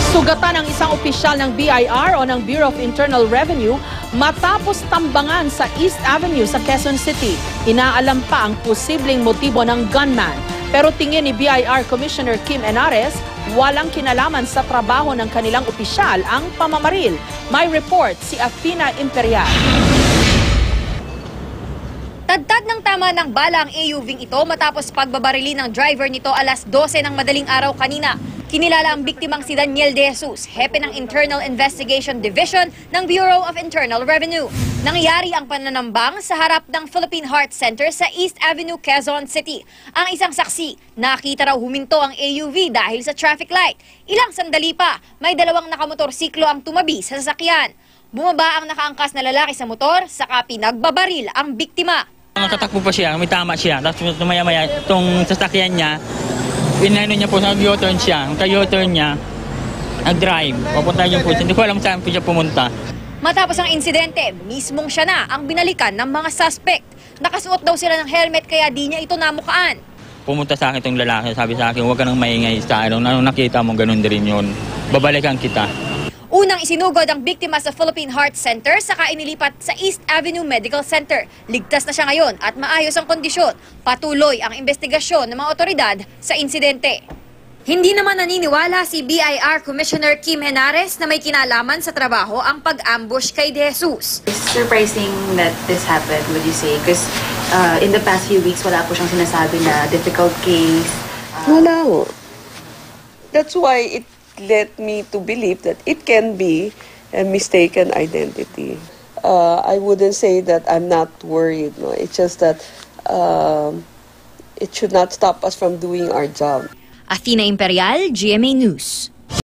Sugatan ng isang opisyal ng BIR o ng Bureau of Internal Revenue matapos tambangan sa East Avenue sa Quezon City. Inaalam pa ang posibleng motibo ng gunman. Pero tingin ni BIR Commissioner Kim Henares, walang kinalaman sa trabaho ng kanilang opisyal ang pamamaril. May report si Athena Imperial. Tadtad ng tama ng bala ang AUV ito matapos pagbabarili ng driver nito alas 12 ng madaling araw kanina. Kinilala ang biktimang si Daniel De Jesus, hepe ng Internal Investigation Division ng Bureau of Internal Revenue. Nangyari ang pananambang sa harap ng Philippine Heart Center sa East Avenue, Quezon City. Ang isang saksi, nakita raw huminto ang AUV dahil sa traffic light. Ilang sandali pa, may dalawang nakamotorsiklo ang tumabi sa sasakyan. Bumaba ang nakaangkas na lalaki sa motor, saka pinagbabaril ang biktima. Nakatakbo pa siya, may tama siya. Tapos tumaya-maya, itong sasakyan niya, pinano niya po, nag-U-turn siya. Nag-U-turn niya, nag-drive. Papunta niyo po, hindi ko alam saan po siya pumunta. Matapos ang insidente, mismong siya na ang binalikan ng mga suspect. Nakasuot daw sila ng helmet kaya di niya ito namukaan. Pumunta sa akin itong lalaki, sabi sa akin, huwag ka nang maingay sa ano, nakita mo ganun din yun. Babalikan kita. Unang isinugod ang biktima sa Philippine Heart Center saka inilipat sa East Avenue Medical Center. Ligtas na siya ngayon at maayos ang kondisyon. Patuloy ang investigasyon ng mga otoridad sa insidente. Hindi naman naniniwala si BIR Commissioner Kim Henares na may kinalaman sa trabaho ang pag-ambush kay De Jesus. It's surprising that this happened, would you say? Because in the past few weeks, wala po siyang sinasabi na difficult case. Wala ho. That's why it led me to believe that it can be a mistaken identity. I wouldn't say that I'm not worried. No? It's just that it should not stop us from doing our job. Athena Imperial, GMA News.